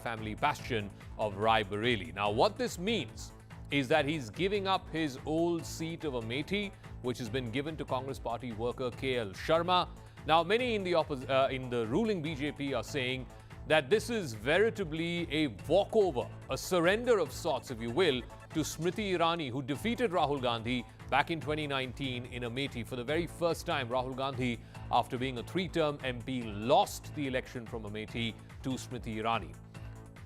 family bastion of Rae Bareli. Now, what this means is that he's giving up his old seat of Amethi, which has been given to Congress party worker KL Sharma. Now, many in the ruling BJP are saying that this is veritably a walkover, a surrender of sorts, if you will, to Smriti Irani, who defeated Rahul Gandhi back in 2019 in Amethi. For the very first time, Rahul Gandhi, after being a three-term MP, lost the election from Amethi to Smriti Irani.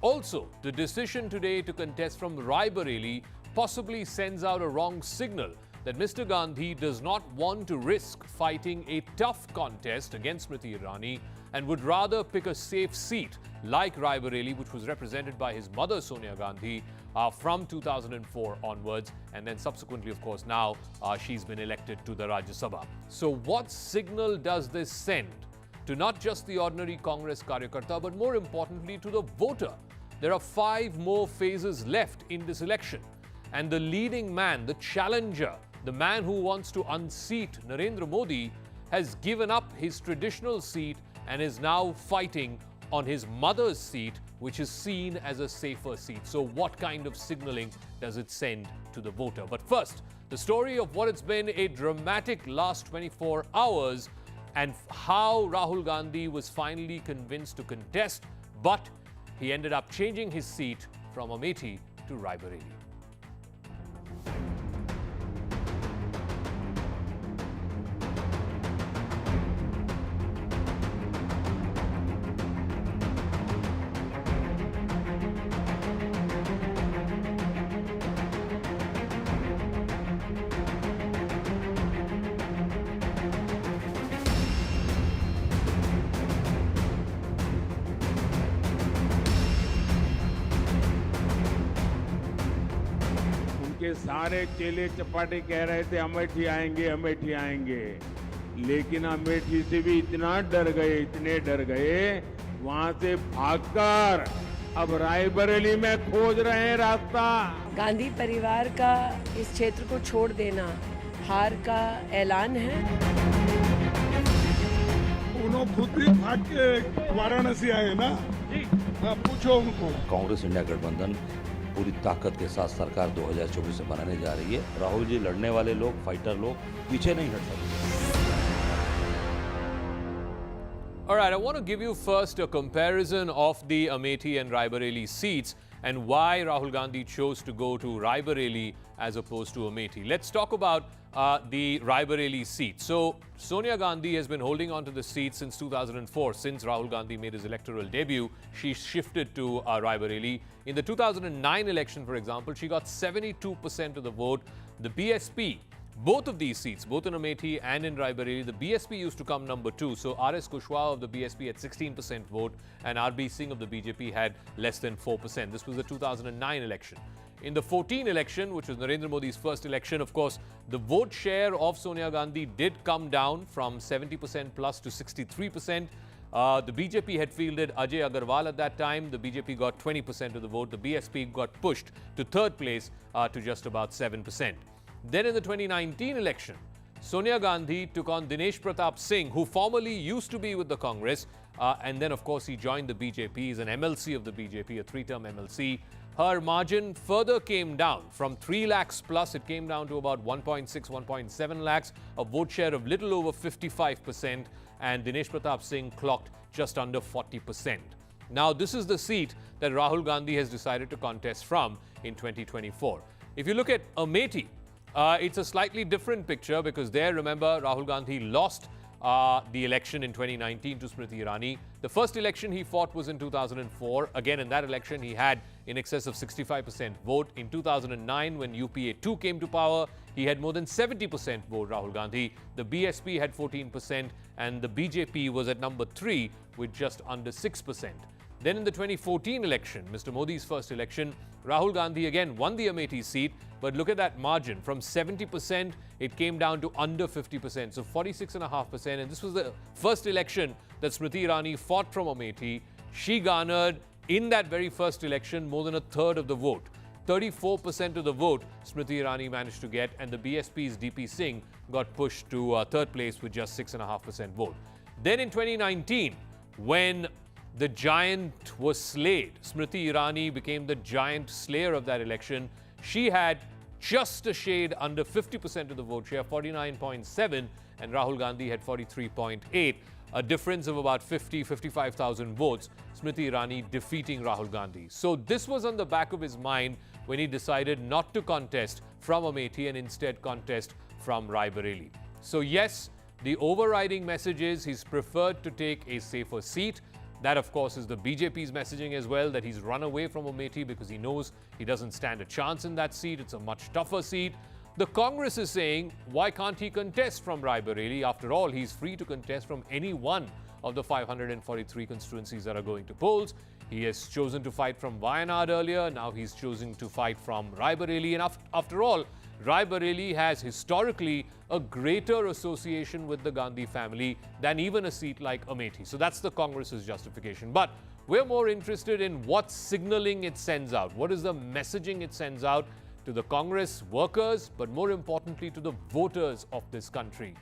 Also, the decision today to contest from Rae Bareli possibly sends out a wrong signal that Mr. Gandhi does not want to risk fighting a tough contest against Smriti Irani and would rather pick a safe seat like Rae Bareli, which was represented by his mother Sonia Gandhi from 2004 onwards, and then subsequently, of course, now she's been elected to the Rajya Sabha. So what signal does this send to not just the ordinary Congress Karyakarta, but more importantly to the voter? There are 5 more phases left in this election, and the leading man, the challenger, the man who wants to unseat Narendra Modi, has given up his traditional seat and is now fighting on his mother's seat, which is seen as a safer seat. So what kind of signaling does it send to the voter? But first, the story of what it's been a dramatic last 24 hours and how Rahul Gandhi was finally convinced to contest, but he ended up changing his seat from Amethi to Rae Bareli. के सारे चेले चपाटे कह रहे थे अमेठी आएंगे, लेकिन अमेठी से भी इतना डर गए, वहां से भागकर अब राय बरेली में खोज रहे हैं रास्ता। गांधी परिवार का इस क्षेत्र को छोड़ देना हार का ऐलान है। उन्होंने खुद भी भाग के वाराणसी आए ना, पूछो उनको। कांग्रेस इंडिया गठबंधन पूरी ताकत के साथ सरकार 2024 में बनाने जा रही है। राहुल जी लड़ने वाले लोग, फाइटर लोग पीछे नहीं हट सकते। All right, I want to give you first a comparison of the Amethi and Rae Bareli seats and why Rahul Gandhi chose to go to Rae Bareli as opposed to Amethi. Let's talk about the Rae Bareli seat. So, Sonia Gandhi has been holding on to the seat since 2004. Since Rahul Gandhi made his electoral debut, she shifted to Rae Bareli. In the 2009 election, for example, she got 72% of the vote. The BSP, both of these seats, both in Amethi and in Rae Bareli, the BSP used to come number 2. So R.S. Kushwaha of the BSP had 16% vote and R.B. Singh of the BJP had less than 4%. This was the 2009 election. In the 14 election, which was Narendra Modi's first election, of course, the vote share of Sonia Gandhi did come down from 70% plus to 63%. The BJP had fielded Ajay Agarwal at that time. The BJP got 20% of the vote. The BSP got pushed to third place to just about 7%. Then in the 2019 election, Sonia Gandhi took on Dinesh Pratap Singh, who formerly used to be with the Congress. And then, of course, he joined the BJP. He's an MLC of the BJP, a 3-term MLC. Her margin further came down from 3 lakhs plus. It came down to about 1.6, 1.7 lakhs, a vote share of little over 55%. And Dinesh Pratap Singh clocked just under 40%. Now, this is the seat that Rahul Gandhi has decided to contest from in 2024. If you look at Amethi, it's a slightly different picture because there, remember, Rahul Gandhi lost the election in 2019 to Smriti Irani. The first election he fought was in 2004. Again, in that election, he had in excess of 65% vote. In 2009, when UPA 2 came to power, he had more than 70% vote, Rahul Gandhi. The BSP had 14% and the BJP was at number 3 with just under 6%. Then in the 2014 election, Mr. Modi's first election, Rahul Gandhi again won the Amethi seat, but look at that margin. From 70%, it came down to under 50%, so 46.5%. And this was the first election that Smriti Irani fought from Amethi. She garnered, in that very first election, more than a third of the vote. 34% of the vote Smriti Irani managed to get, and the BSP's DP Singh got pushed to third place with just 6.5% vote. Then in 2019, when the giant was slayed. Smriti Irani became the giant slayer of that election. She had just a shade under 50% of the vote share, 49.7, and Rahul Gandhi had 43.8, a difference of about 55,000 votes. Smriti Irani defeating Rahul Gandhi. So this was on the back of his mind when he decided not to contest from Amethi and instead contest from Rae Bareli. So yes, the overriding message is he's preferred to take a safer seat. That, of course, is the BJP's messaging as well, that he's run away from Amethi because he knows he doesn't stand a chance in that seat. It's a much tougher seat. The Congress is saying, why can't he contest from Rae Bareli? After all, he's free to contest from any one of the 543 constituencies that are going to polls. He has chosen to fight from Wayanad earlier. Now he's choosing to fight from Rae Bareli. And after all, Rae Bareli has historically a greater association with the Gandhi family than even a seat like Amethi. So that's the Congress's justification. But we're more interested in what signaling it sends out. What is the messaging it sends out to the Congress workers, but more importantly to the voters of this country.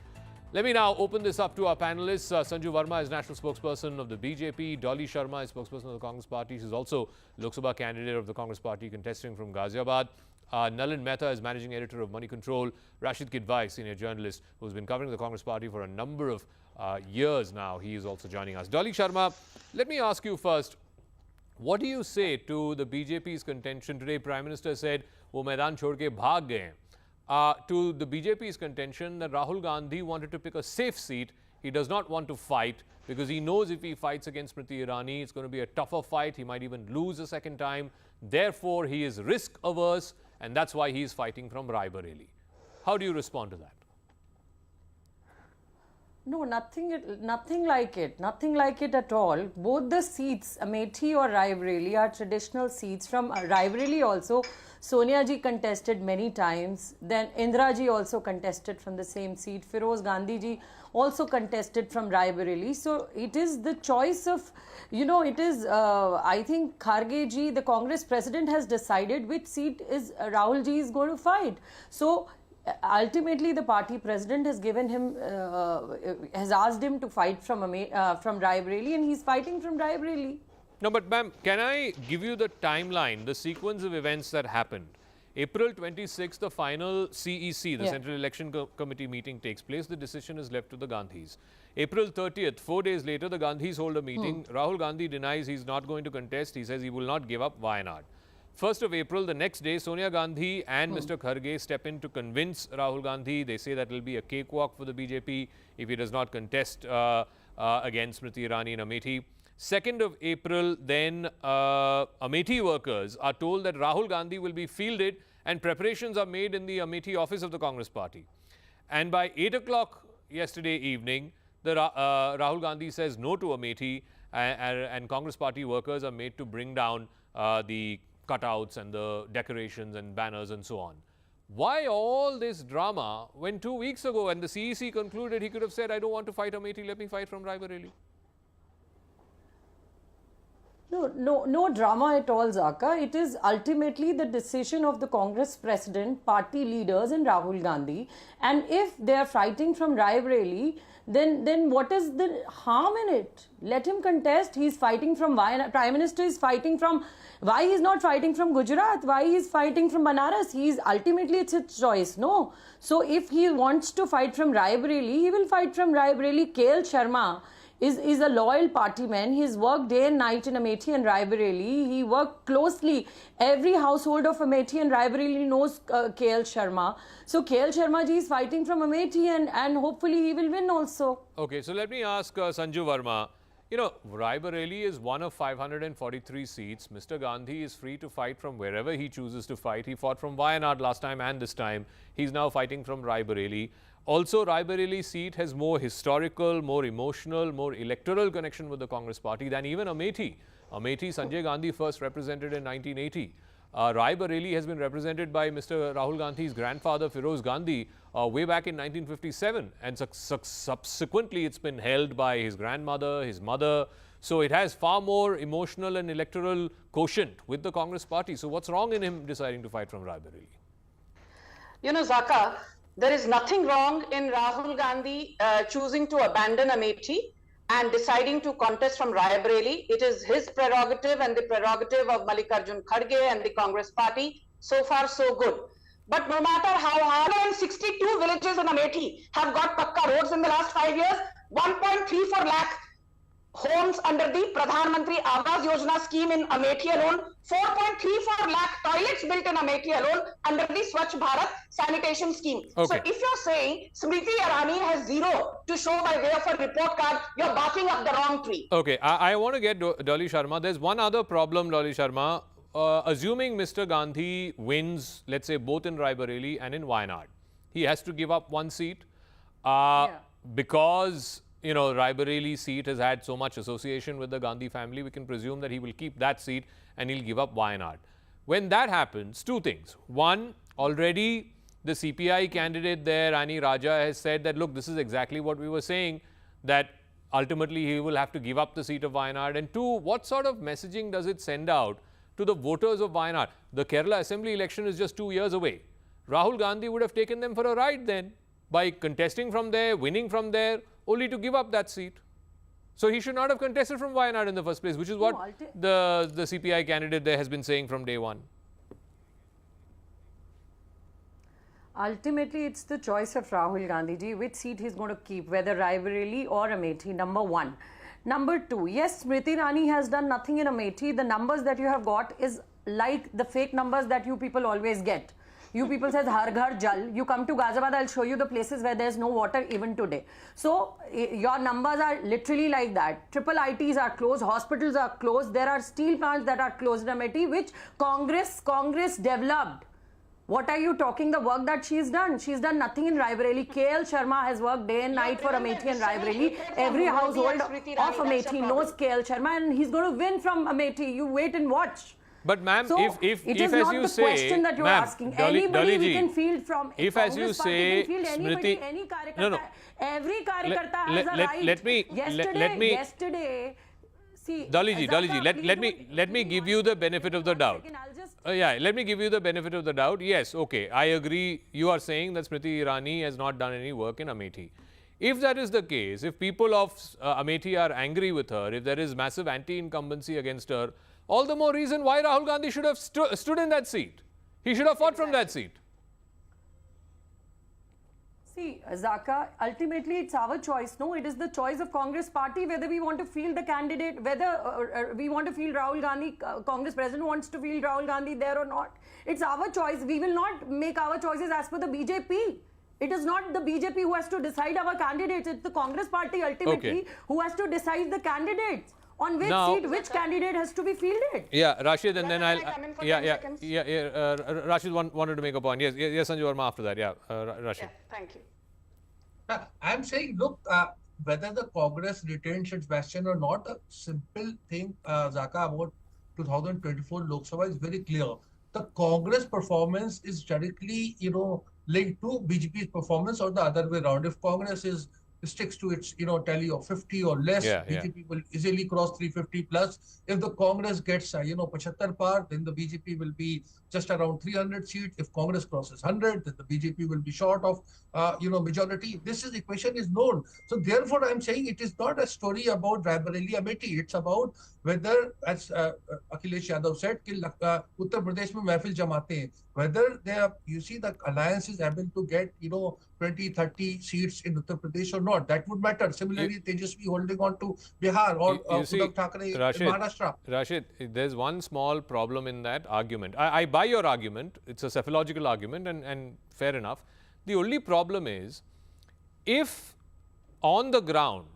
Let me now open this up to our panelists. Sanju Verma is national spokesperson of the BJP. Dolly Sharma is spokesperson of the Congress Party. She's also Lok Sabha candidate of the Congress Party contesting from Ghaziabad. Nalin Mehta is managing editor of Money Control. Rashid Kidwai, senior journalist who's been covering the Congress Party for a number of years now. He is also joining us. Dolly Sharma, let me ask you first, what do you say to the BJP's contention? Today, Prime Minister said, wo maidan chhod ke bhaag gaye. To the BJP's contention that Rahul Gandhi wanted to pick a safe seat. He does not want to fight because he knows if he fights against Smriti Irani, it's going to be a tougher fight. He might even lose a second time. Therefore, he is risk averse, and that's why he is fighting from Rae Bareli. How do you respond to that? No, nothing like it. Nothing like it at all. Both the seats, Amethi or Rae Bareli, are traditional seats. From Rae Bareli also, Sonia ji contested many times. Then Indira ji also contested from the same seat. Feroz Gandhi ji also contested from Rae Bareli. So it is the choice of, it is, I think Kharge ji, the Congress president, has decided which seat is Rahul ji is going to fight. So ultimately, the party president has given him, has asked him to fight from Rae Bareli, and he's fighting from Rae Bareli. No, but ma'am, can I give you the timeline, the sequence of events that happened? April 26th, the final CEC, the Central Election Committee meeting takes place. The decision is left to the Gandhis. April 30th, 4 days later, the Gandhis hold a meeting. Rahul Gandhi denies he's not going to contest. He says he will not give up Wayanad. 1st of April, the next day, Sonia Gandhi and Mr. Kharge step in to convince Rahul Gandhi. They say that it will be a cakewalk for the BJP if he does not contest against Smriti Irani and Amethi. 2nd of April, then Amethi workers are told that Rahul Gandhi will be fielded and preparations are made in the Amethi office of the Congress Party. And by 8 o'clock yesterday evening, Rahul Gandhi says no to Amethi and Congress Party workers are made to bring down the cutouts and the decorations and banners and so on. Why all this drama when 2 weeks ago when the CEC concluded he could have said, I don't want to fight Amethi, let me fight from Rae Bareli? No drama at all, Zaka. It is ultimately the decision of the Congress president, party leaders and Rahul Gandhi. And if they are fighting from Rae Bareli, then what is the harm in it? Let him contest. He's fighting from Wayanad. Prime Minister is fighting from, why he's not fighting from Gujarat? Why he's fighting from Banaras? Ultimately it's his choice, no? So if he wants to fight from Rae Bareli, he will fight from Rae Bareli. KL Sharma is a loyal party man. He's worked day and night in Amethi and Raebareli. He worked closely. Every household of Amethi and Raebareli knows KL Sharma. So KL Sharma ji is fighting from Amethi and hopefully he will win also. Okay, so let me ask Sanju Verma. Rae Bareli is one of 543 seats. Mr. Gandhi is free to fight from wherever he chooses to fight. He fought from Wayanad last time and this time. He's now fighting from Rae Bareli. Also, Rae Bareli seat has more historical, more emotional, more electoral connection with the Congress Party than even Amethi. Amethi, Sanjay Gandhi first represented in 1980. Rae Bareli has been represented by Mr. Rahul Gandhi's grandfather, Feroz Gandhi, way back in 1957. And subsequently, it's been held by his grandmother, his mother. So it has far more emotional and electoral quotient with the Congress Party. So what's wrong in him deciding to fight from Rae Bareli? Zaka, there is nothing wrong in Rahul Gandhi choosing to abandon Amethi and deciding to contest from Rae Bareli. It is his prerogative and the prerogative of Mallikarjun Kharge and the Congress party. So far, so good. But no matter how hard, 162 villages in Amethi have got pakka roads in the last 5 years, 1.34 lakh homes under the Pradhan Mantri Awas Yojana scheme in Amethi alone, 4.34 lakh toilets built in Amethi alone under the Swachh Bharat sanitation scheme. Okay. So if you're saying Smriti Irani has zero to show by way of a report card, you're barking up the wrong tree. Okay, I want to get Dolly Sharma. There's one other problem, Dolly Sharma. Assuming Mr. Gandhi wins, let's say, both in Rae Bareli and in Wayanad, he has to give up one seat because, you know, Rae Bareli seat has had so much association with the Gandhi family. We can presume that he will keep that seat and he'll give up Wayanad. When that happens, two things. One, already the CPI candidate there, Ani Raja, has said that, look, this is exactly what we were saying, that ultimately he will have to give up the seat of Wayanad. And two, what sort of messaging does it send out to the voters of Wayanad? The Kerala Assembly election is just 2 years away. Rahul Gandhi would have taken them for a ride then by contesting from there, winning from there, only to give up that seat. So he should not have contested from Wayanad in the first place, which is what the CPI candidate there has been saying from day one. Ultimately, it's the choice of Rahul Gandhi ji, which seat he's going to keep, whether Rae Bareli or Amethi, number one. Number two, yes, Smriti Irani has done nothing in Amethi. The numbers that you have got is like the fake numbers that you people always get. You people says Har Ghar Jal. You come to Ghaziabad, I'll show you the places where there's no water even today. So your numbers are literally like that. Triple ITs are closed, hospitals are closed. There are steel plants that are closed in Amethi, which Congress developed. What are you talking? The work that she's done nothing in Rae Bareli. KL Sharma has worked day and night for Amethi and Rae Bareli. Every household of Amethi knows KL Sharma, and he's going to win from Amethi. You wait and watch. But ma'am, so if it is as not you the say, question that you're asking. Anybody we can field from. If as you say, anybody, Smriti, any karyakarta, no. Every karyakarta has a right. Yesterday. See, Dolly ji, let me give you the benefit of the doubt. Let me give you the benefit of the doubt. Yes, okay, I agree. You are saying that Smriti Irani has not done any work in Amethi. If that is the case, if people of Amethi are angry with her, if there is massive anti-incumbency against her, all the more reason why Rahul Gandhi should have stood in that seat. He should have fought from that seat. See, Zaka, ultimately it's our choice. No, it is the choice of Congress party whether we want to field the candidate, whether we want to field Rahul Gandhi, Congress president wants to field Rahul Gandhi there or not. It's our choice. We will not make our choices as per the BJP. It is not the BJP who has to decide our candidates. It's the Congress party ultimately who has to decide the candidates. On which seat, which candidate has to be fielded? Yeah, Rashid, and then I'll. Rashid wanted to make a point. Yes, Sanju Verma after that. Rashid. Yeah, thank you. I'm saying, look, whether the Congress retains its bastion or not, a simple thing, Zaka, about 2024 Lok Sabha is very clear. The Congress performance is directly, linked to BJP's performance or the other way around. If Congress sticks to its, tally of 50 or less, BJP will easily cross 350 plus. If the Congress gets, 75 par, then the BJP will be just around 300 seats. If Congress crosses 100, then the BJP will be short of, majority. This equation is known. So therefore, I'm saying it is not a story about Rae Bareli Amethi. It's about whether, as Akhilesh Yadav said, Uttar Pradesh mein महफिल जमाते हैं. Whether you see the alliance is able to get, 20, 30 seats in Uttar Pradesh or not, that would matter. Similarly, Tejasvi holding on to Bihar or Uddhav Thackeray in Maharashtra. Rashid, there's one small problem in that argument. I buy your argument. It's a psephological argument and fair enough. The only problem is, if on the ground,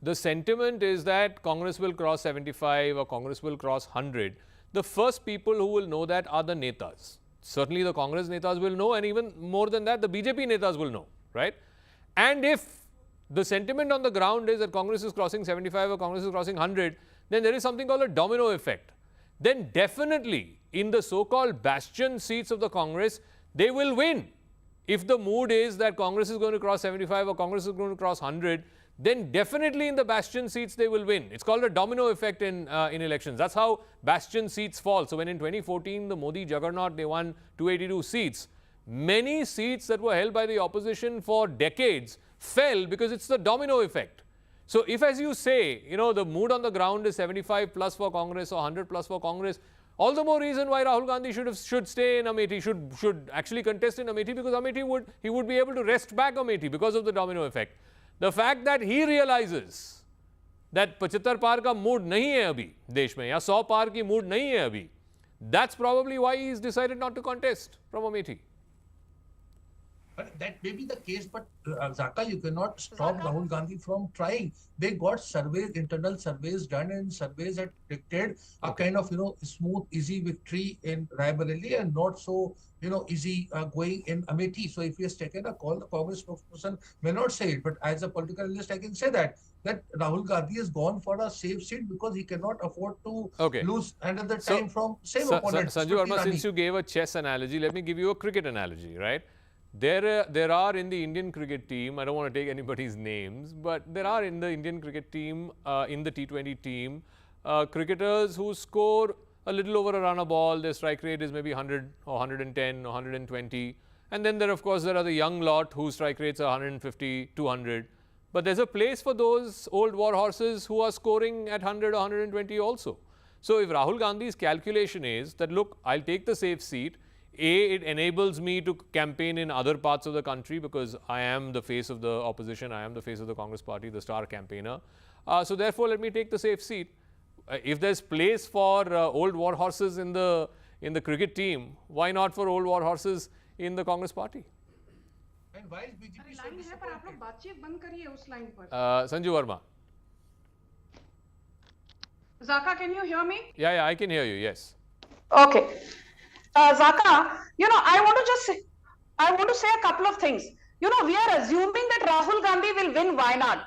the sentiment is that Congress will cross 75 or Congress will cross 100, the first people who will know that are the netas. Certainly the Congress netas will know, and even more than that, the BJP netas will know, right? And if the sentiment on the ground is that Congress is crossing 75 or Congress is crossing 100, then there is something called a domino effect. Then definitely in the so-called bastion seats of the Congress, they will win. If the mood is that Congress is going to cross 75 or Congress is going to cross 100, then definitely in the bastion seats they will win. It's called a domino effect in elections. That's how bastion seats fall. So when in 2014 the Modi juggernaut, they won 282 seats, many seats that were held by the opposition for decades fell because it's the domino effect. So if, as you say, the mood on the ground is 75 plus for Congress or 100 plus for Congress, all the more reason why Rahul Gandhi should stay in Amethi, should actually contest in Amethi, because Amethi would be able to wrest back Amethi because of the domino effect. The fact that he realizes that 75 par ka mood nahi hai abhi desh mein, ya 100 par ki mood nahi hai abhi, that's probably why he's decided not to contest from Amethi. But that may be the case, but Zaka, you cannot stop Rahul Gandhi from trying. They got surveys, internal surveys done, and surveys had predicted a kind of, smooth, easy victory in Rae Bareli and not so, easy going in Amethi. So if he has taken a call, the Congress spokesperson may not say it, but as a political analyst, I can say that Rahul Gandhi has gone for a safe seat because he cannot afford to lose another time from same opponents. Sanju Verma, since you gave a chess analogy, let me give you a cricket analogy, right? There are in the Indian cricket team, I don't want to take anybody's names, but there are in the Indian cricket team, in the T20 team, cricketers who score a little over a run a ball. Their strike rate is maybe 100 or 110 or 120. And then there are the young lot whose strike rates are 150, 200. But there's a place for those old war horses who are scoring at 100 or 120 also. So if Rahul Gandhi's calculation is that, look, I'll take the safe seat, it enables me to campaign in other parts of the country because I am the face of the opposition, I am the face of the Congress party, the star campaigner. So therefore, let me take the safe seat. If there's place for old war horses in the cricket team, why not for old war horses in the Congress party? And why is BJP so disappointed? Sanju Verma. Zaka, can you hear me? Yeah, I can hear you, yes. Okay. Zaka, I want to say a couple of things. We are assuming that Rahul Gandhi will win Wayanad.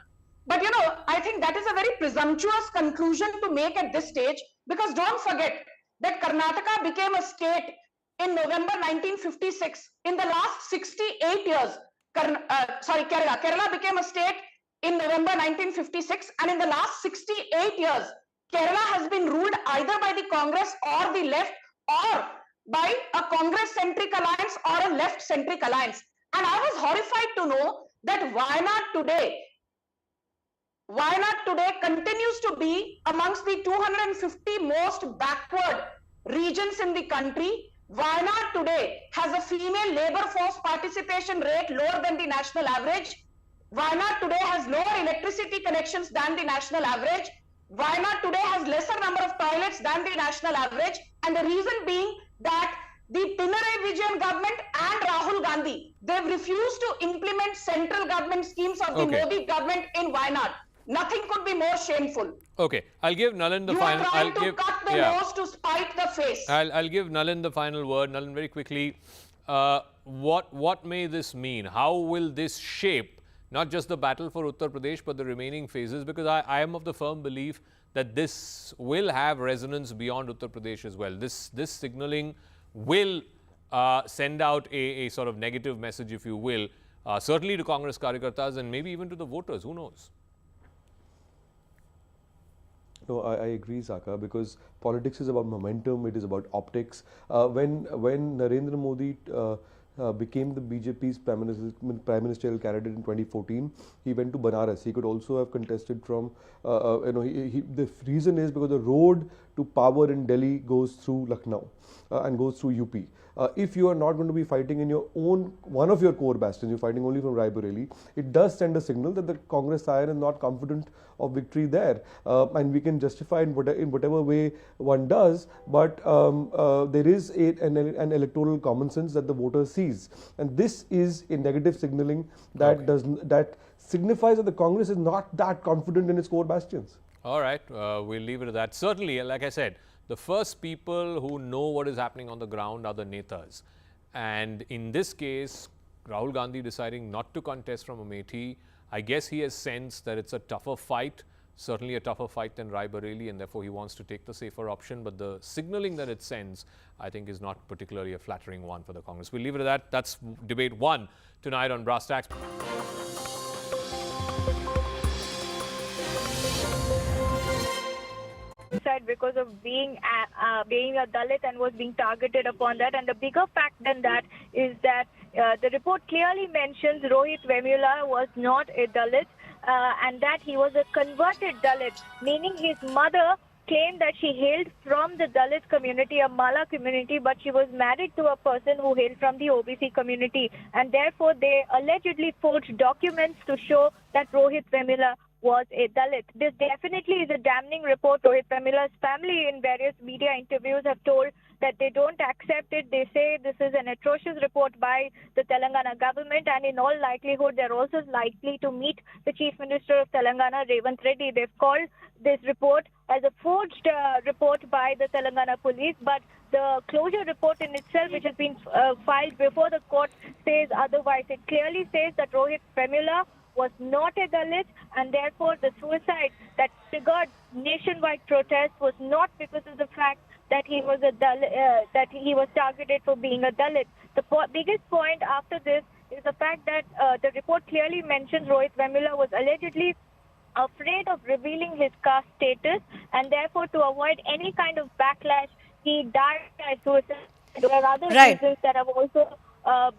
But, I think that is a very presumptuous conclusion to make at this stage, because don't forget that Karnataka became a state in November 1956. In the last 68 years, Kerala became a state in November 1956. And in the last 68 years, Kerala has been ruled either by the Congress or the left, or by a Congress-centric alliance or a left-centric alliance. And I was horrified to know that Wayanad today continues to be amongst the 250 most backward regions in the country. Wayanad today has a female labor force participation rate lower than the national average. Wayanad today has lower electricity connections than the national average. Wayanad today has lesser number of toilets than the national average. And the reason being that the Pinarayi Vijayan government and Rahul Gandhi, they've refused to implement central government schemes of the Modi government in Wayanad. Nothing could be more shameful. Okay, I'll give Nalin the final. I'll give cut the nose to spite the face. I'll give Nalin the final word. Nalin, very quickly, what may this mean? How will this shape not just the battle for Uttar Pradesh, but the remaining phases? Because I am of the firm belief that this will have resonance beyond Uttar Pradesh as well. This signalling will send out a sort of negative message, if you will, certainly to Congress Karyakartas and maybe even to the voters. Who knows? No, I agree, Zaka, because politics is about momentum, it is about optics. When Narendra Modi became the BJP's prime ministerial candidate in 2014, he went to Banaras. He could also have contested from, the reason is because the road to power in Delhi goes through Lucknow and goes through UP. If you are not going to be fighting in your own, one of your core bastions, you're fighting only from Rae Bareli, it does send a signal that the Congress side is not confident of victory there. And we can justify in whatever way one does, but there is an electoral common sense that the voter sees. And this is a negative signaling that that signifies that the Congress is not that confident in its core bastions. All right, we'll leave it at that. Certainly, like I said, the first people who know what is happening on the ground are the netas. And in this case, Rahul Gandhi deciding not to contest from Amethi, I guess he has sensed that it's a tougher fight, certainly a tougher fight than Rae Bareli, and therefore he wants to take the safer option. But the signaling that it sends, I think, is not particularly a flattering one for the Congress. We'll leave it at that. That's debate 1 tonight on Brass Tacks. Said because of being a Dalit and was being targeted upon that. And the bigger fact than that is that the report clearly mentions Rohit Vemula was not a Dalit. and that he was a converted Dalit, meaning his mother claimed that she hailed from the Dalit community, a Mala community, but she was married to a person who hailed from the OBC community, and therefore they allegedly forged documents to show that Rohit Vemula was a Dalit. This definitely is a damning report. Rohit Vemula's family in various media interviews have told that they don't accept it. They say this is an atrocious report by the Telangana government, and in all likelihood they're also likely to meet the Chief Minister of Telangana, Revant Reddy. They've called this report as a forged report by the Telangana police, but the closure report in itself, which has been filed before the court, says otherwise. It clearly says that Rohit Vemula was not a Dalit, and therefore the suicide that triggered nationwide protest was not because of the fact that he was a Dalit, that he was targeted for being a Dalit. The biggest point after this is the fact that the report clearly mentions Rohit Vemula was allegedly afraid of revealing his caste status, and therefore to avoid any kind of backlash, he died by suicide. There are other reasons that have also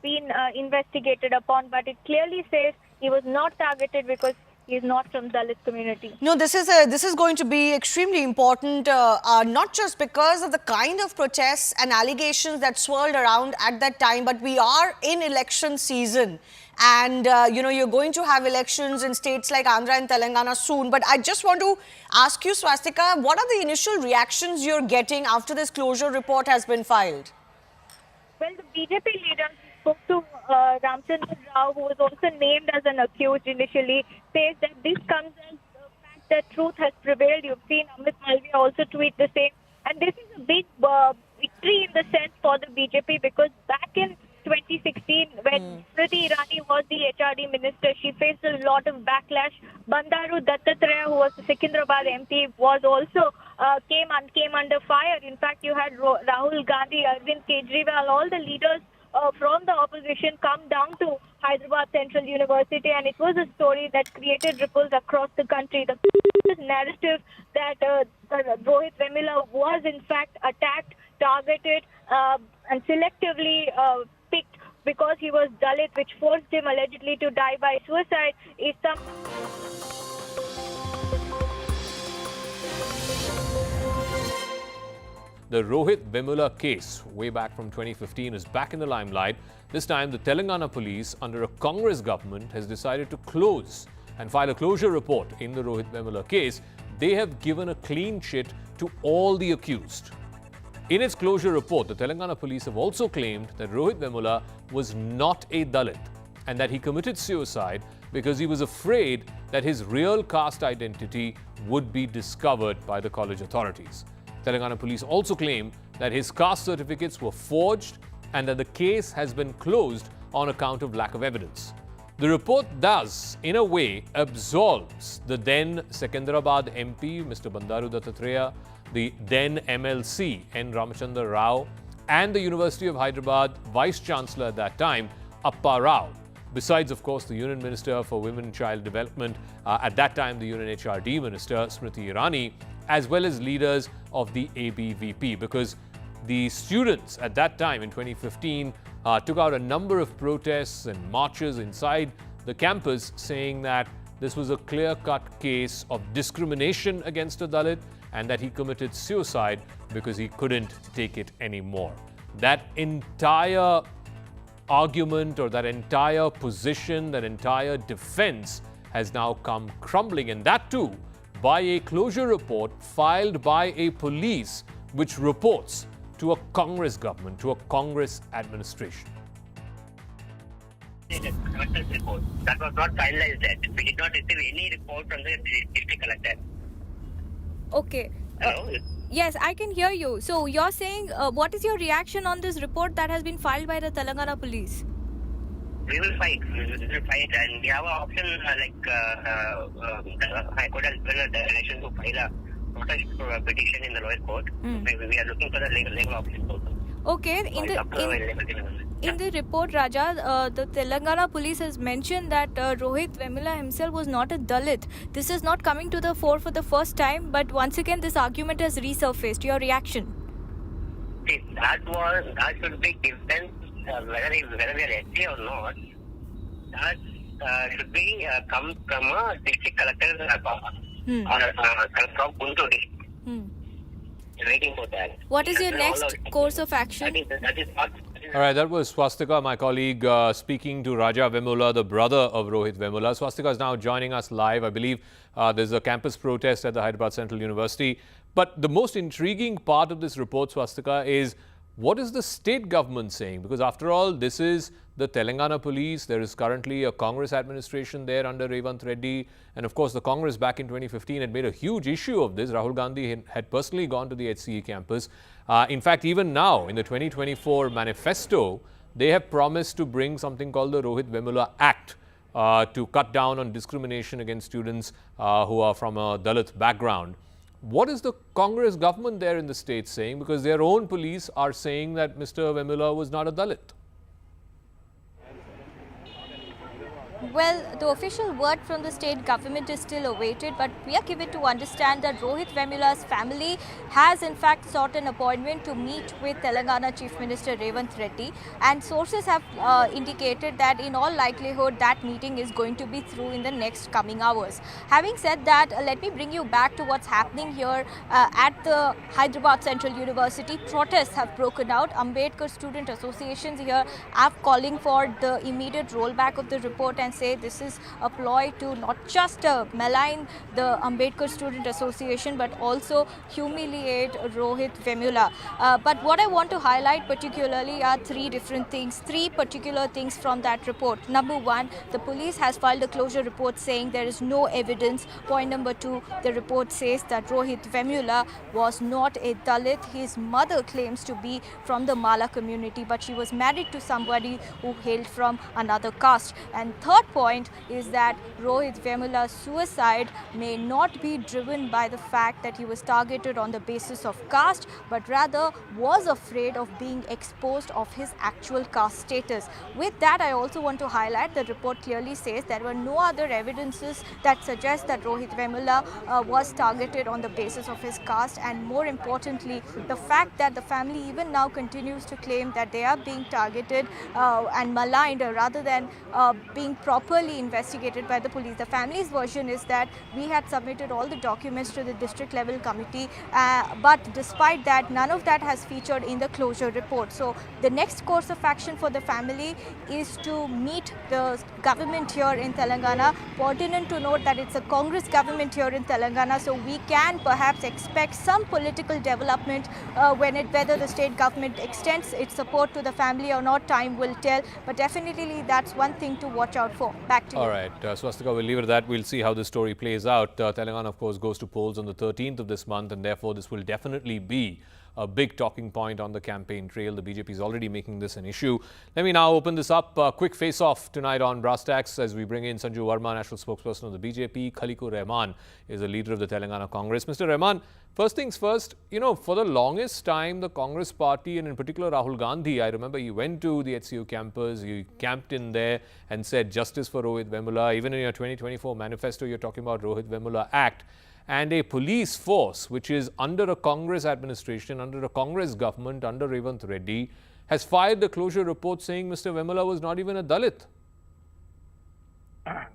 been investigated upon, but it clearly says he was not targeted because he is not from Dalit community. No, this is going to be extremely important, not just because of the kind of protests and allegations that swirled around at that time, but we are in election season. And, you're going to have elections in states like Andhra and Telangana soon. But I just want to ask you, Swastika, what are the initial reactions you're getting after this closure report has been filed? Well, the BJP leader spoke to Ramchandra Rao, who was also named as an accused initially, says that this comes as the fact that truth has prevailed. You've seen Amit Malviya also tweet the same. And this is a big victory in the sense for the BJP, because back in 2016, when Smriti Irani was the HRD minister, she faced a lot of backlash. Bandaru Dattatreya, who was the Secunderabad MP, was also came under fire. In fact, you had Rahul Gandhi, Arvind Kejriwal, all the leaders from the opposition come down to Hyderabad Central University, and it was a story that created ripples across the country. The narrative that Rohit Vemula was in fact attacked, targeted, and selectively picked because he was Dalit, which forced him allegedly to die by suicide, is some. The Rohit Vemula case, way back from 2015, is back in the limelight. This time, the Telangana police, under a Congress government, has decided to close and file a closure report in the Rohit Vemula case. They have given a clean chit to all the accused. In its closure report, the Telangana police have also claimed that Rohit Vemula was not a Dalit and that he committed suicide because he was afraid that his real caste identity would be discovered by the college authorities. Telangana police also claim that his caste certificates were forged and that the case has been closed on account of lack of evidence. The report thus, in a way, absolves the then Secunderabad MP, Mr. Bandaru Dattatreya, the then MLC, N. Ramchandra Rao, and the University of Hyderabad Vice-Chancellor at that time, Appa Rao. Besides, of course, the Union Minister for Women and Child Development, at that time the Union HRD Minister, Smriti Irani, as well as leaders of the ABVP, because the students at that time in 2015 took out a number of protests and marches inside the campus saying that this was a clear-cut case of discrimination against a Dalit and that he committed suicide because he couldn't take it anymore. That entire argument or that entire position, that entire defense has now come crumbling, and that too by a closure report filed by a police which reports to a Congress government, to a Congress administration. Report. That was not finalized yet. We did not receive any report from the district collector. Okay. Hello? Yes, I can hear you. So you're saying, what is your reaction on this report that has been filed by the Telangana police? We will fight. And we have an option the High Court has given a direction to file a protest petition in the lower court. We are looking for the legal options also. Okay. In the report, Raja, the Telangana police has mentioned that Rohit Vemula himself was not a Dalit. This is not coming to the fore for the first time, but once again this argument has resurfaced. Your reaction? See, that should be given whether we are SC or not. That should be come from a district collector or from Guntur district. Waiting for that. What is your next course of action? That is not. All right, that was Swastika, my colleague, speaking to Raja Vemula, the brother of Rohit Vemula. Swastika is now joining us live. I believe there's a campus protest at the Hyderabad Central University. But the most intriguing part of this report, Swastika, is what is the state government saying? Because after all, this is the Telangana police. There is currently a Congress administration there under Revant Reddy. And of course, the Congress back in 2015 had made a huge issue of this. Rahul Gandhi had personally gone to the HCE campus. In fact, even now, in the 2024 manifesto, they have promised to bring something called the Rohit Vemula Act to cut down on discrimination against students who are from a Dalit background. What is the Congress government there in the state saying? Because their own police are saying that Mr. Vemula was not a Dalit. Well, the official word from the state government is still awaited, but we are given to understand that Rohit Vemula's family has in fact sought an appointment to meet with Telangana Chief Minister Revant Reddy, and sources have indicated that in all likelihood that meeting is going to be through in the next coming hours. Having said that, let me bring you back to what's happening here at the Hyderabad Central University. Protests have broken out. Ambedkar student associations here are calling for the immediate rollback of the report and say this is a ploy to not just malign the Ambedkar Student Association but also humiliate Rohit Vemula. But what I want to highlight particularly are three particular things from that report. Number one, the police has filed a closure report saying there is no evidence. Point number two, the report says that Rohit Vemula was not a Dalit. His mother claims to be from the Mala community, but she was married to somebody who hailed from another caste. And third point is that Rohit Vemula's suicide may not be driven by the fact that he was targeted on the basis of caste, but rather was afraid of being exposed of his actual caste status. With that, I also want to highlight the report clearly says there were no other evidences that suggest that Rohit Vemula was targeted on the basis of his caste, and more importantly, the fact that the family even now continues to claim that they are being targeted and maligned rather than being properly investigated by the police. The family's version is that we had submitted all the documents to the district level committee, but despite that, none of that has featured in the closure report. So the next course of action for the family is to meet the government here in Telangana. Pertinent to note that it's a Congress government here in Telangana, so we can perhaps expect some political development whether the state government extends its support to the family or not, time will tell. But definitely that's one thing to watch out for. Back to you. All right, Swastika, we'll leave it at that. We'll see how the story plays out. Telangana, of course, goes to polls on the 13th of this month, and therefore this will definitely be a big talking point on the campaign trail. The BJP is already making this an issue. Let me now open this up. Quick face-off tonight on Brass Tacks as we bring in Sanju Verma, national spokesperson of the BJP. Khalikur Rahman is a leader of the Telangana Congress. Mr. Rahman, first things first, you know, for the longest time, the Congress party, and in particular Rahul Gandhi, I remember he went to the HCU campus, he camped in there and said justice for Rohit Vemula. Even in your 2024 manifesto, you're talking about Rohit Vemula Act. And a police force which is under a Congress administration, under a Congress government, under Revant Reddy, has filed the closure report saying Mr. Vemula was not even a Dalit.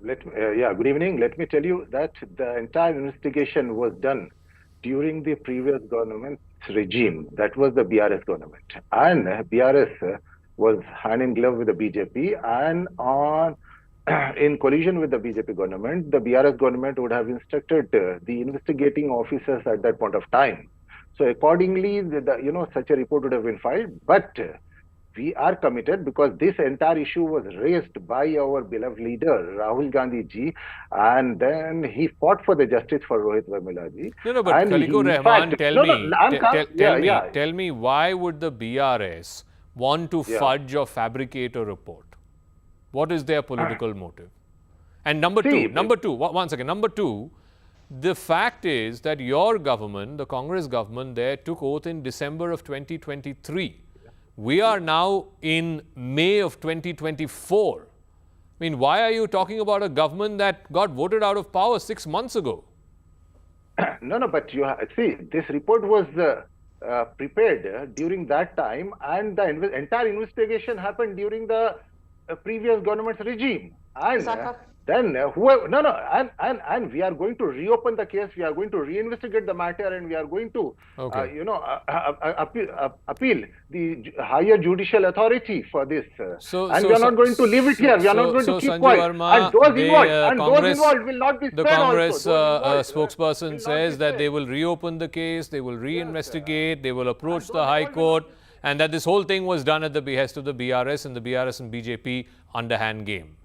Good evening. Let me tell you that the entire investigation was done during the previous government's regime. That was the BRS government. And BRS was hand in glove with the BJP, and in collision with the BJP government, the BRS government would have instructed the investigating officers at that point of time. So accordingly, such a report would have been filed. But we are committed because this entire issue was raised by our beloved leader, Rahul Gandhi ji, and then he fought for the justice for Rohit Vemula ji. No, but Khalikur Rahman, tell me, why would the BRS want to fudge or fabricate a report? What is their political motive? And number two, the fact is that your government, the Congress government there, took oath in December of 2023. We are now in May of 2024. I mean, why are you talking about a government that got voted out of power 6 months ago? No, but see, this report was prepared during that time, and the entire investigation happened during the previous government's regime. And then and we are going to reopen the case. We are going to reinvestigate the matter, and we are going to appeal the higher judicial authority for this. And we are not going to leave it here. We are not going to keep quiet. And those involved will not be spared. The Congress spokesperson says that they will reopen the case, they will reinvestigate, they will approach the High Court, and that this whole thing was done at the behest of the BRS and the BRS and BJP underhand game.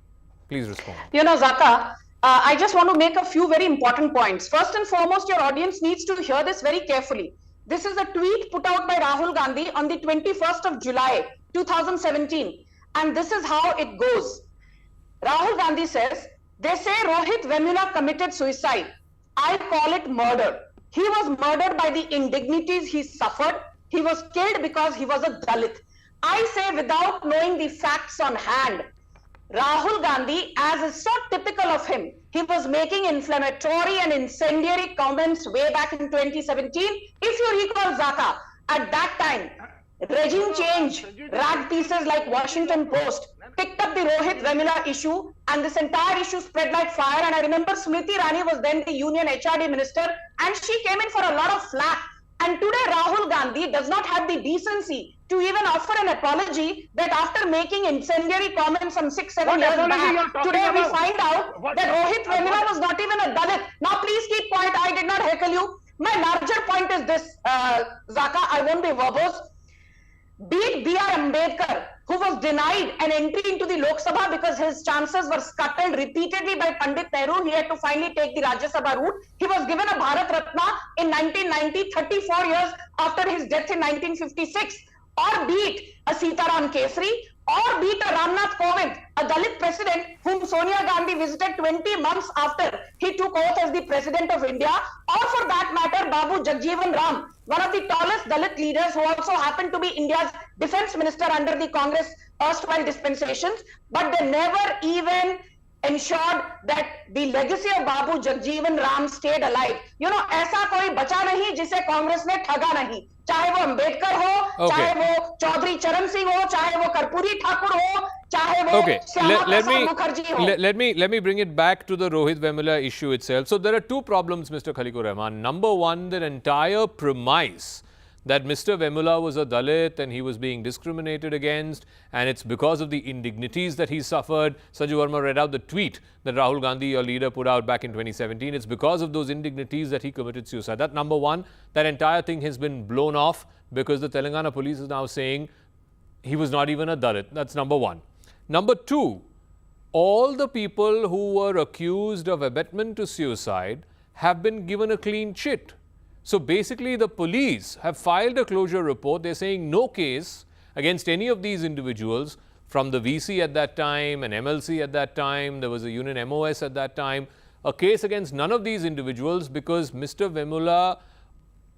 Please respond. You know, Zaka, I just want to make a few very important points. First and foremost, your audience needs to hear this very carefully. This is a tweet put out by Rahul Gandhi on the 21st of July, 2017. And this is how it goes. Rahul Gandhi says, they say Rohit Vemula committed suicide. I call it murder. He was murdered by the indignities he suffered. He was killed because he was a Dalit. I say, without knowing the facts on hand, Rahul Gandhi, as is so typical of him, he was making inflammatory and incendiary comments way back in 2017. If you recall, Zaka, at that time, regime change, rag pieces like Washington Post picked up the Rohit Vemula issue, and this entire issue spread like fire. And I remember Smriti Irani was then the Union HRD minister, and she came in for a lot of flack. And today Rahul Gandhi does not have the decency to even offer an apology that after making incendiary comments some 6-7 years back, today we find out that Rohit Vemula was not even a Dalit. Now please keep quiet, I did not heckle you. My larger point is this, Zaka, I won't be verbose. Be it B.R. Ambedkar, who was denied an entry into the Lok Sabha because his chances were scuttled repeatedly by Pandit Nehru. He had to finally take the Rajya Sabha route. He was given a Bharat Ratna in 1990, 34 years after his death in 1956. Or be it a Sitaram Kesri, or be it a Ramnath Kovind, a Dalit president whom Sonia Gandhi visited 20 months after he took oath as the president of India, or for that matter, Babu Jagjeevan Ram, one of the tallest Dalit leaders who also happened to be India's defense minister under the Congress erstwhile dispensations, but they never even ensured that the legacy of Babu Jagjeevan Ram stayed alive. You know, ऐसा कोई बचा नहीं जिसे कांग्रेस ने ठगा नहीं. चाहे वो अंबेडकर हो, चाहे वो चौधरी चरण सिंह हो, चाहे वो कर्पूरी ठाकुर हो, चाहे वो श्यामा प्रसाद मुखर्जी हो. Let me bring it back to the Rohit Vemula issue itself. So there are two problems, Mr. Khaliqur Rahman. Number one, the entire premise that Mr. Vemula was a Dalit and he was being discriminated against, and it's because of the indignities that he suffered. Sanju Verma read out the tweet that Rahul Gandhi, your leader, put out back in 2017. It's because of those indignities that he committed suicide. That number one, that entire thing has been blown off because the Telangana police is now saying he was not even a Dalit. That's number one. Number two, all the people who were accused of abetment to suicide have been given a clean chit. So basically, the police have filed a closure report. They're saying no case against any of these individuals, from the VC at that time, an MLC at that time, there was a Union MOS at that time, a case against none of these individuals because Mr. Vemula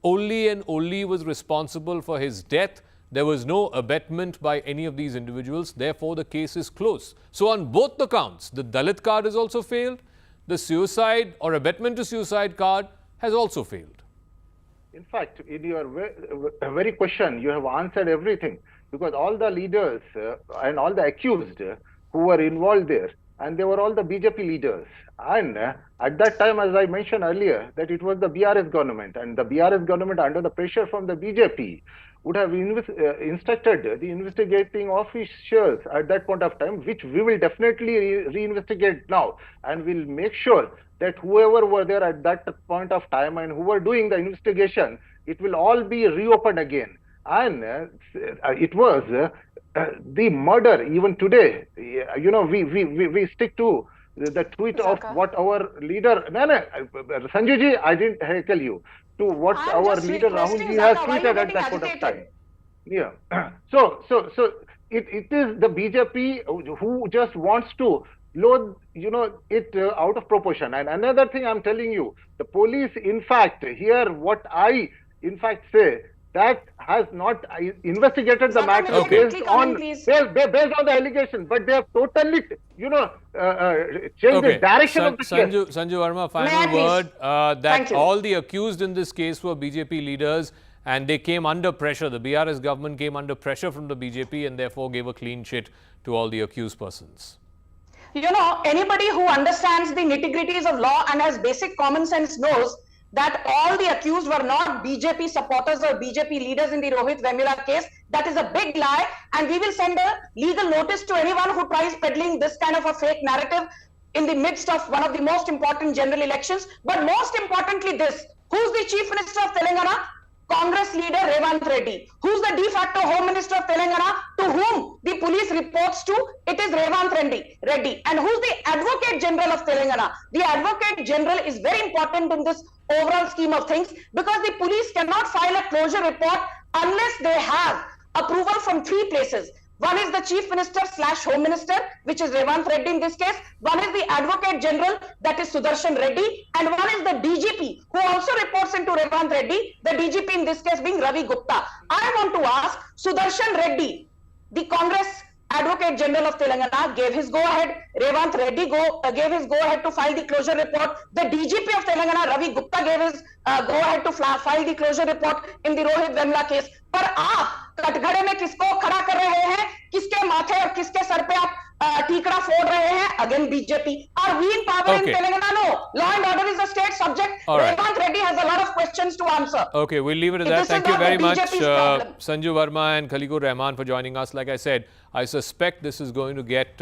only and only was responsible for his death. There was no abetment by any of these individuals. Therefore, the case is closed. So on both the counts, the Dalit card has also failed. The suicide or abetment to suicide card has also failed. In fact, in your very question, you have answered everything, because all the leaders and all the accused who were involved there, and they were all the BJP leaders. And at that time, as I mentioned earlier, that it was the BRS government, and the BRS government, under the pressure from the BJP, would have instructed the investigating officials at that point of time, which we will definitely reinvestigate now, and will make sure that whoever were there at that point of time and who were doing the investigation, it will all be reopened again. And it was the murder. Even today, you know, we stick to the tweet of what our leader, Sanjay, I didn't heckle you, to what our leader Rahul Ji has tweeted at that point of time. Yeah. So it is the BJP who just wants to load, you know, it out of proportion. And another thing I'm telling you, the police, in fact, here what I in fact say, that has not investigated the matter based on the allegation, but they have totally, you know, changed the direction of the case. Sanju Verma, final word, that all the accused in this case were BJP leaders, and they came under pressure. The BRS government came under pressure from the BJP and therefore gave a clean chit to all the accused persons. you know, anybody who understands the nitty-gritties of law and has basic common sense knows that all the accused were not BJP supporters or BJP leaders in the Rohit Vemula case. That is a big lie, and we will send a legal notice to anyone who tries peddling this kind of a fake narrative in the midst of one of the most important general elections. But most importantly this, who's the Chief Minister of Telangana? Congress leader Revant Reddy. Who's the de facto Home Minister of Telangana, to whom the police reports to? It is Revant Reddy. And who's the Advocate General of Telangana? The Advocate General is very important in this overall scheme of things, because the police cannot file a closure report unless they have approval from three places. One is the Chief Minister / Home Minister, which is Revant Reddy in this case. One is the Advocate General, that is Sudarshan Reddy. And one is the DGP, who also reports into Revant Reddy, the DGP in this case being Ravi Gupta. I want to ask, Sudarshan Reddy, the Congress Advocate General of Telangana, gave his go-ahead. Revant Reddy gave his go-ahead to file the closure report. The DGP of Telangana, Ravi Gupta, gave his go-ahead to file the closure report in the Rohit Vemula case. पर आप कटघरे में किसको खड़ा कर रहे हैं? किसके माथे और किसके सर पे आप ठीकरा फोड़ रहे हैं? Again BJP. Are we in power in Telangana? No. Law and order is a state subject. Revant Reddy has a lot of questions to answer. Okay, we'll leave it at that. Thank you very much, Sanju Verma and Khaliqur Rahman, for joining us. Like I said, I suspect this is going to get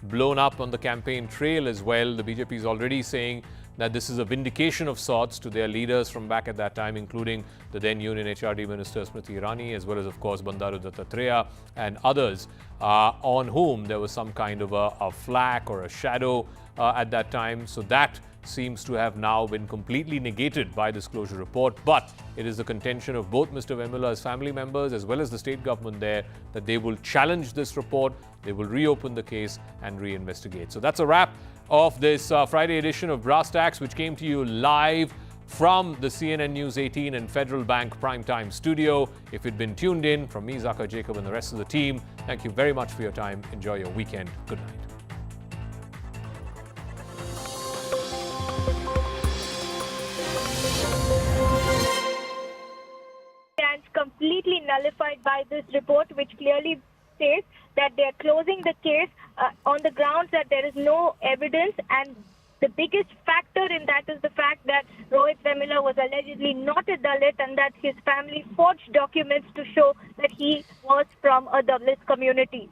blown up on the campaign trail as well. The BJP is already saying that this is a vindication of sorts to their leaders from back at that time, including the then Union HRD Minister Smriti Irani, as well as, of course, Bandaru Dattatreya and others, on whom there was some kind of a flack or a shadow at that time. So that seems to have now been completely negated by this closure report. But it is the contention of both Mr. Vemula's family members as well as the state government there that they will challenge this report, they will reopen the case and reinvestigate. So that's a wrap of this Friday edition of Brass Tacks, which came to you live from the CNN News 18 and Federal Bank Primetime studio. If you'd been tuned in, from me, Zakir Jacob, and the rest of the team, thank you very much for your time. Enjoy your weekend. Good night. Stands completely nullified by this report, which clearly says that they are closing the case on the grounds that there is no evidence, and the biggest factor in that is the fact that Rohit Vemula was allegedly not a Dalit and that his family forged documents to show that he was from a Dalit community.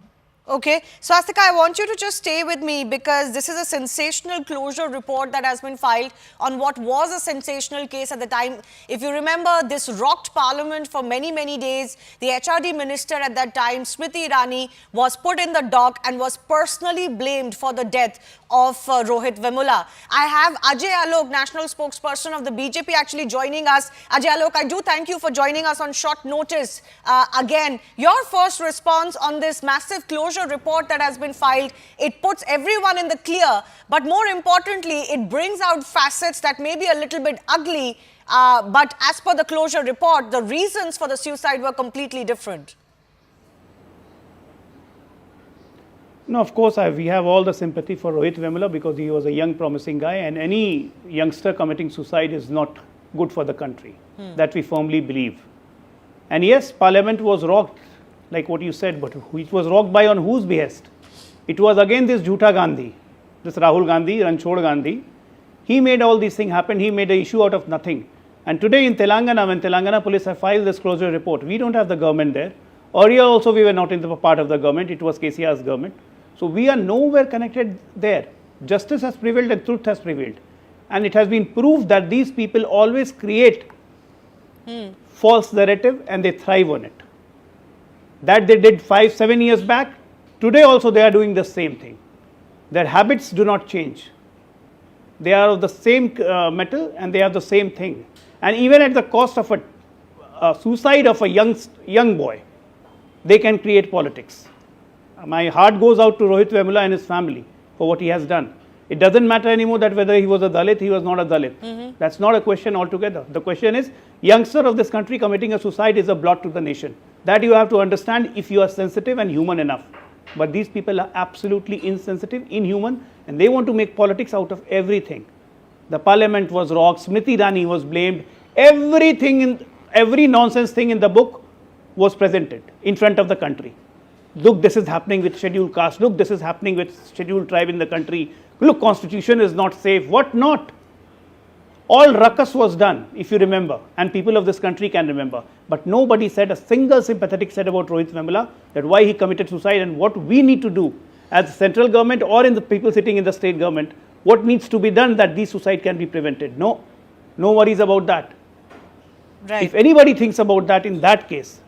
Okay, Swastika, I want you to just stay with me, because this is a sensational closure report that has been filed on what was a sensational case at the time. If you remember, this rocked Parliament for many, many days. The HRD minister at that time, Smriti Irani, was put in the dock and was personally blamed for the death of Rohit Vemula. I have Ajay Alok, national spokesperson of the BJP, actually joining us. Ajay Alok, I do thank you for joining us on short notice. Again, your first response on this massive closure report that has been filed. It puts everyone in the clear, but more importantly, it brings out facets that may be a little bit ugly, but as per the closure report, the reasons for the suicide were completely different. No, of course, we have all the sympathy for Rohit Vemula, because he was a young, promising guy, and any youngster committing suicide is not good for the country. That we firmly believe. And yes, Parliament was rocked, like what you said, but it was rocked by on whose behest? It was again this Jhutha Gandhi, this Rahul Gandhi, Ranchod Gandhi. He made all these things happen. He made an issue out of nothing. And today in Telangana, when Telangana police have filed this closure report, we don't have the government there. Earlier also we were not in the part of the government. It was KCR's government. So we are nowhere connected there. Justice has prevailed and truth has prevailed. And it has been proved that these people always create false narrative and they thrive on it. That they did 5-7 years back, today also they are doing the same thing. Their habits do not change. They are of the same metal and they have the same thing. And even at the cost of a suicide of a young boy, they can create politics. My heart goes out to Rohit Vemula and his family for what he has done. It doesn't matter anymore that whether he was a Dalit, he was not a Dalit. That's not a question altogether. The question is, youngster of this country committing a suicide is a blot to the nation. That you have to understand if you are sensitive and human enough. But these people are absolutely insensitive, inhuman, and they want to make politics out of everything. The Parliament was rocked, Smriti Irani was blamed, every nonsense thing in the book was presented in front of the country. look, this is happening with scheduled caste, look, this is happening with scheduled tribe in the country, look, constitution is not safe, what not? All ruckus was done, if you remember, and people of this country can remember. But nobody said a single sympathetic said about Rohit Vemula, that why he committed suicide and what we need to do as the central government or in the people sitting in the state government, what needs to be done that these suicide can be prevented. No worries about that. Right. If anybody thinks about that in that case,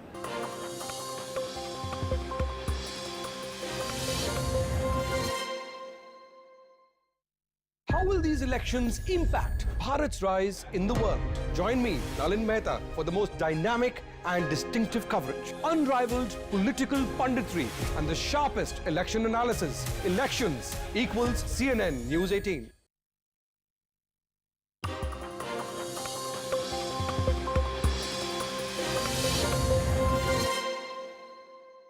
how will these elections impact Bharat's rise in the world? Join me, Nalin Mehta, for the most dynamic and distinctive coverage, unrivaled political punditry, and the sharpest election analysis. Elections equals CNN News 18.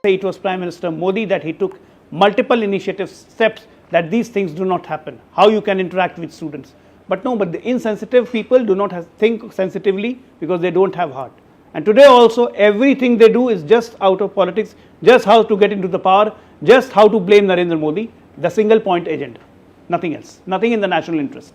it was Prime Minister Modi that he took multiple initiative steps that these things do not happen, how you can interact with students. But no, but the insensitive people do not think sensitively because they don't have heart. And today also everything they do is just out of politics, just how to get into the power, just how to blame Narendra Modi, the single point agenda, nothing else, nothing in the national interest.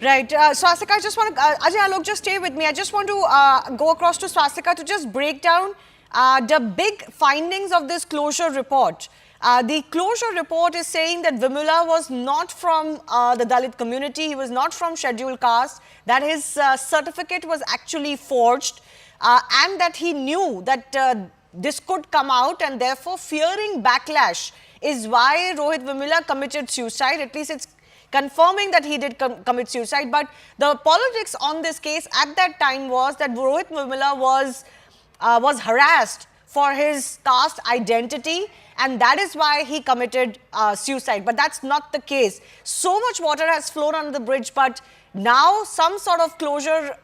Right. Swastika, I just want to, Ajay Alok, just stay with me. I just want to go across to Swastika to just break down the big findings of this closure report. The closure report is saying that Vemula was not from the Dalit community, he was not from scheduled caste, that his certificate was actually forged, and that he knew that this could come out, and therefore fearing backlash is why Rohit Vemula committed suicide. At least it's confirming that he did commit suicide. But the politics on this case at that time was that Rohit Vemula was harassed for his caste identity, and that is why he committed suicide. But that's not the case. So much water has flown under the bridge, but now some sort of closure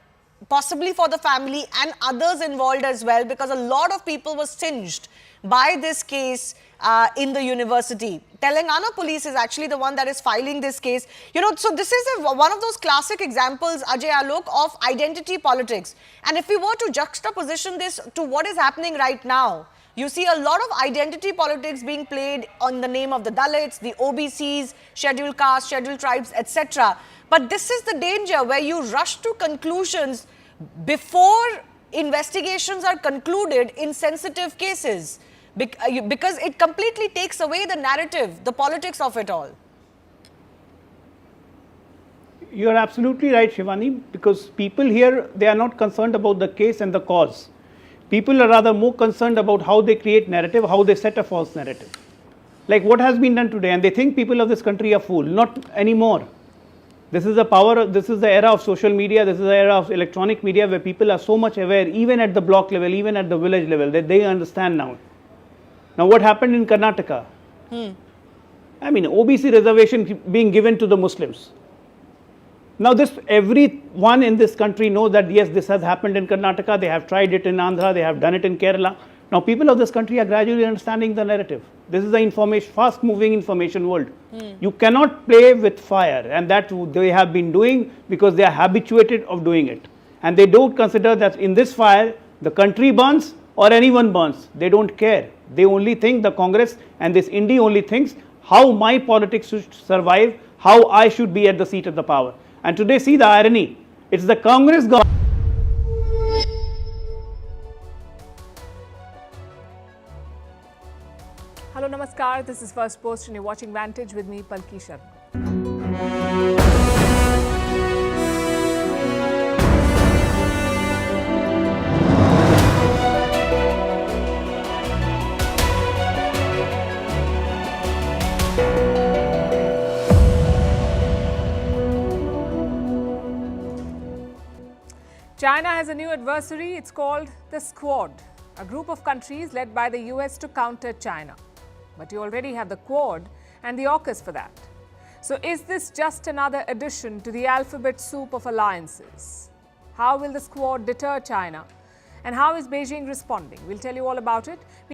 possibly for the family and others involved as well, because a lot of people were singed by this case in the university. Telangana police is actually the one that is filing this case. You know, so this is one of those classic examples, Ajay Alok, of identity politics. And if we were to juxtaposition this to what is happening right now, you see a lot of identity politics being played on the name of the Dalits, the OBCs, scheduled castes, scheduled tribes, etc. But this is the danger where you rush to conclusions before investigations are concluded in sensitive cases, because it completely takes away the narrative, the politics of it all. You are absolutely right, Shivani, because people here, they are not concerned about the case and the cause. People are rather more concerned about how they create narrative, how they set a false narrative. Like what has been done today, and they think people of this country are fool. Not anymore. This is the power, this is the era of social media, this is the era of electronic media where people are so much aware, even at the block level, even at the village level, that they understand now. Now what happened in Karnataka? I mean, OBC reservation being given to the Muslims. Now this, everyone in this country knows that yes, this has happened in Karnataka, they have tried it in Andhra, they have done it in Kerala. Now people of this country are gradually understanding the narrative. This is the fast moving information world. You cannot play with fire, and that they have been doing because they are habituated of doing it. And they don't consider that in this fire, the country burns or anyone burns. They don't care. They only think, the Congress and this India only thinks how my politics should survive, how I should be at the seat of the power. And today, see the irony, it's the Congress government. Hello, Namaskar. This is First Post and you're watching Vantage with me, Palki Sharma. China has a new adversary. It's called the Squad, a group of countries led by the US to counter China. But you already have the Quad and the AUKUS for that. So is this just another addition to the alphabet soup of alliances? How will the Squad deter China? And how is Beijing responding? We'll tell you all about it.